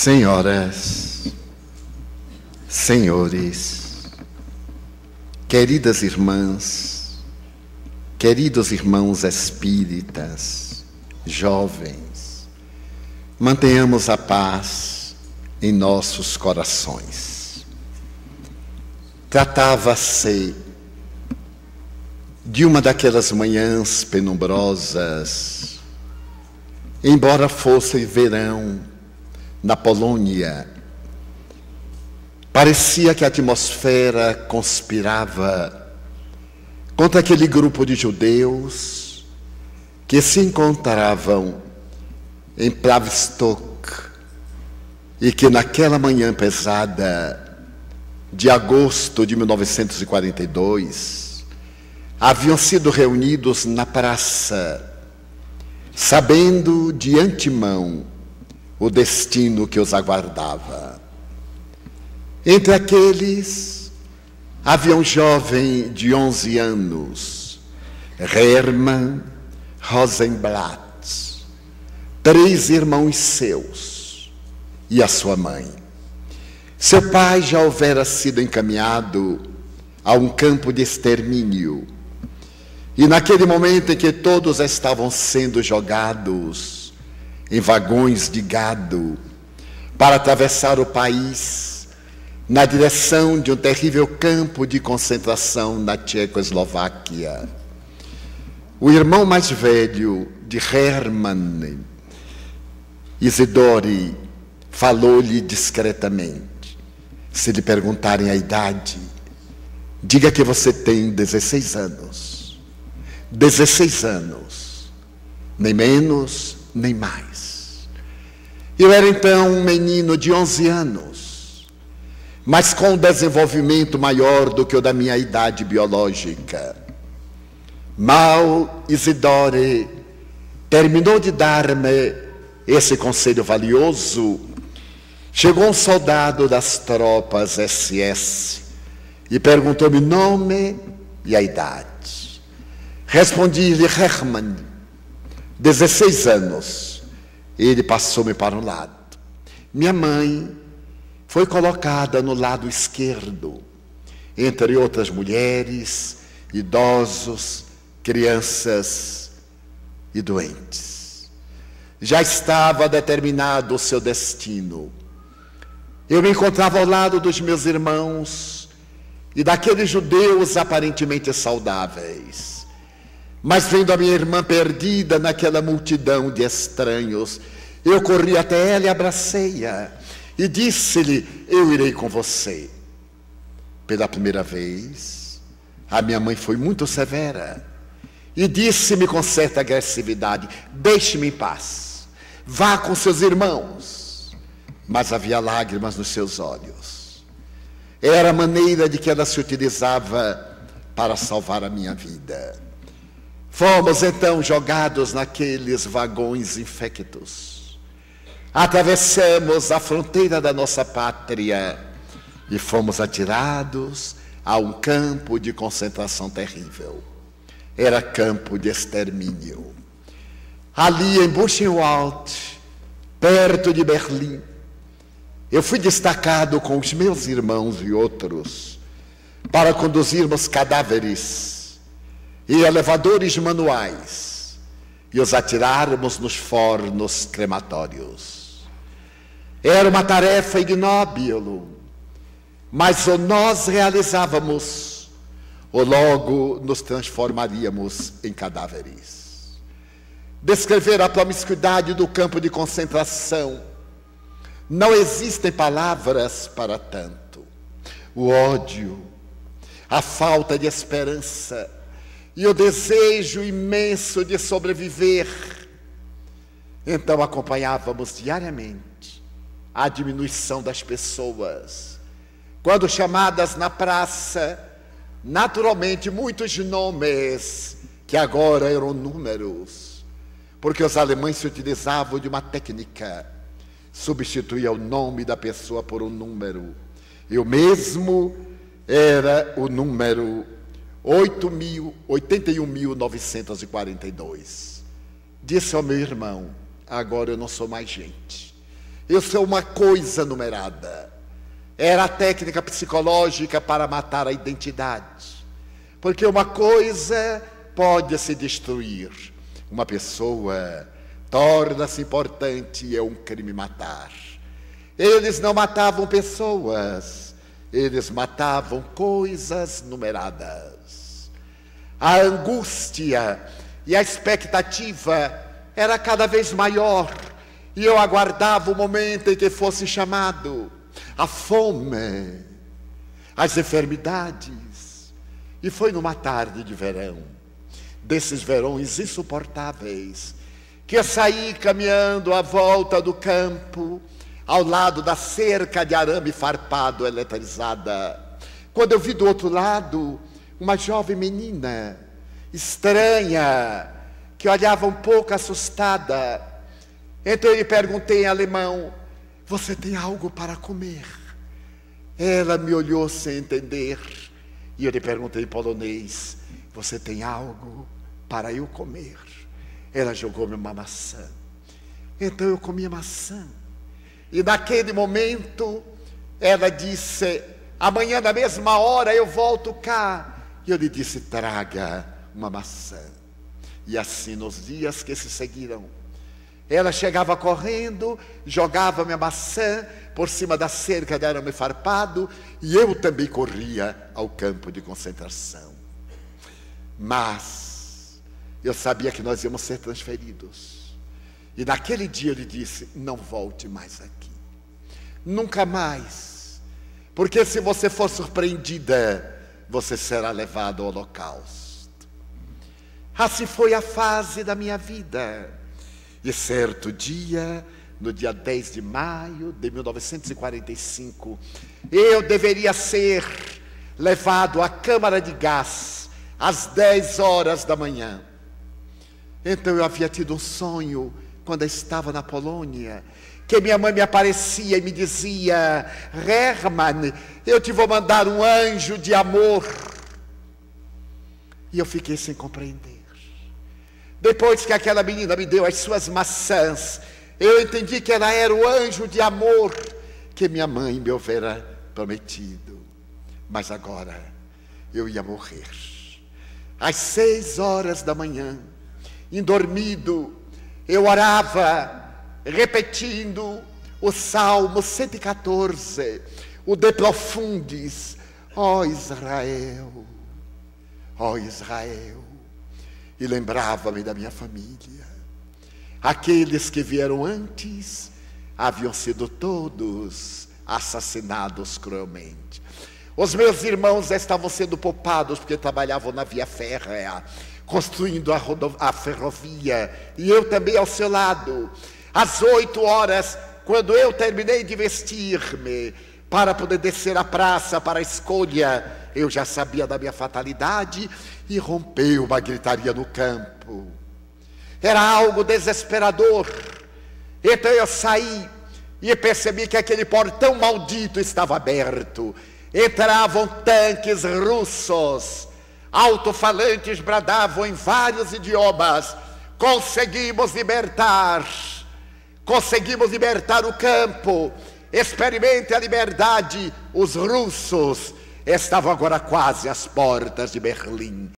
Senhoras, senhores, queridas irmãs, queridos irmãos espíritas, jovens, mantenhamos a paz em nossos corações. Tratava-se de uma daquelas manhãs penumbrosas, embora fosse verão na Polônia. Parecia que a atmosfera conspirava contra aquele grupo de judeus que se encontravam em Białystok e que naquela manhã pesada de agosto de 1942 haviam sido reunidos na praça, sabendo de antemão o destino que os aguardava. Entre aqueles, havia um jovem de 11 anos, Hermann Rosenblatt, 3 irmãos seus e a sua mãe. Seu pai já houvera sido encaminhado a um campo de extermínio, e naquele momento em que todos estavam sendo jogados em vagões de gado para atravessar o país na direção de um terrível campo de concentração na Tchecoslováquia, o irmão mais velho de Hermann, Isidore, falou-lhe discretamente: se lhe perguntarem a idade, diga que você tem 16 anos. 16 anos, nem menos, nem mais. Eu era então um menino de 11 anos, mas com um desenvolvimento maior do que o da minha idade biológica. Mal Isidore terminou de dar-me esse conselho valioso, chegou um soldado das tropas SS e perguntou-me o nome e a idade. Respondi-lhe: Hermann, 16 anos. Ele passou-me para um lado. Minha mãe foi colocada no lado esquerdo, entre outras mulheres, idosos, crianças e doentes. Já estava determinado o seu destino. Eu me encontrava ao lado dos meus irmãos e daqueles judeus aparentemente saudáveis. Mas vendo a minha irmã perdida naquela multidão de estranhos, eu corri até ela e abracei-a e disse-lhe: eu irei com você. Pela primeira vez, a minha mãe foi muito severa e disse-me com certa agressividade: deixe-me em paz, vá com seus irmãos. Mas havia lágrimas nos seus olhos. Era a maneira de que ela se utilizava para salvar a minha vida. Fomos então jogados naqueles vagões infectos. Atravessamos a fronteira da nossa pátria e fomos atirados a um campo de concentração terrível. Era campo de extermínio. Ali em Buchenwald, perto de Berlim, eu fui destacado com os meus irmãos e outros para conduzirmos cadáveres e elevadores manuais e os atirarmos nos fornos crematórios. Era uma tarefa ignóbil, mas ou nós realizávamos, ou logo nos transformaríamos em cadáveres. Descrever a promiscuidade do campo de concentração, não existem palavras para tanto. O ódio, a falta de esperança e o desejo imenso de sobreviver. Então acompanhávamos diariamente a diminuição das pessoas. Quando chamadas na praça, naturalmente muitos nomes que agora eram números, porque os alemães se utilizavam de uma técnica: substituía o nome da pessoa por um número. Eu mesmo era o número 81.942. Disse ao meu irmão: agora eu não sou mais gente, Eu sou uma coisa numerada. Era a técnica psicológica para matar a identidade. Porque uma coisa pode se destruir. Uma pessoa torna-se importante e é um crime matar. Eles não matavam pessoas, eles matavam coisas numeradas. A angústia e a expectativa era cada vez maior, e eu aguardava o momento em que fosse chamado. A fome, as enfermidades. E foi numa tarde de verão, desses verões insuportáveis, que eu saí caminhando à volta do campo, ao lado da cerca de arame farpado eletrizada, quando eu vi do outro lado uma jovem menina, estranha, que olhava um pouco assustada. Então eu lhe perguntei em alemão: você tem algo para comer? Ela me olhou sem entender, e eu lhe perguntei em polonês: você tem algo para eu comer? Ela jogou-me uma maçã. Então eu comi a maçã. E naquele momento, ela disse: amanhã na mesma hora eu volto cá. E eu lhe disse: traga uma maçã. E assim nos dias que se seguiram, ela chegava correndo, jogava minha maçã por cima da cerca de arame farpado, e eu também corria ao campo de concentração. Mas eu sabia que nós íamos ser transferidos. E naquele dia eu lhe disse: não volte mais aqui. Nunca mais. Porque se você for surpreendida, você será levado ao holocausto. Assim foi a fase da minha vida. E certo dia, no dia 10 de maio de 1945, eu deveria ser levado à câmara de gás às 10 horas da manhã. Então eu havia tido um sonho, quando eu estava na Polônia, que minha mãe me aparecia e me dizia: Hermann, eu te vou mandar um anjo de amor. E eu fiquei sem compreender. Depois que aquela menina me deu as suas maçãs, eu entendi que ela era o anjo de amor que minha mãe me houvera prometido. Mas agora eu ia morrer. Às 6 horas da manhã, endormido, eu orava, repetindo o Salmo 114, o De Profundis. Ó Israel, ó Israel. E lembrava-me da minha família. Aqueles que vieram antes haviam sido todos assassinados cruelmente. Os meus irmãos estavam sendo poupados porque trabalhavam na via férrea, construindo a ferrovia, e eu também ao seu lado. Às 8 horas, quando eu terminei de vestir-me para poder descer a praça para a escolha, eu já sabia da minha fatalidade, e rompeu uma gritaria no campo. Era algo desesperador. Então eu saí e percebi que aquele portão maldito estava aberto. Entravam tanques russos, alto-falantes bradavam em vários idiomas: conseguimos libertar o campo, experimente a liberdade. Os russos estavam agora quase às portas de Berlim.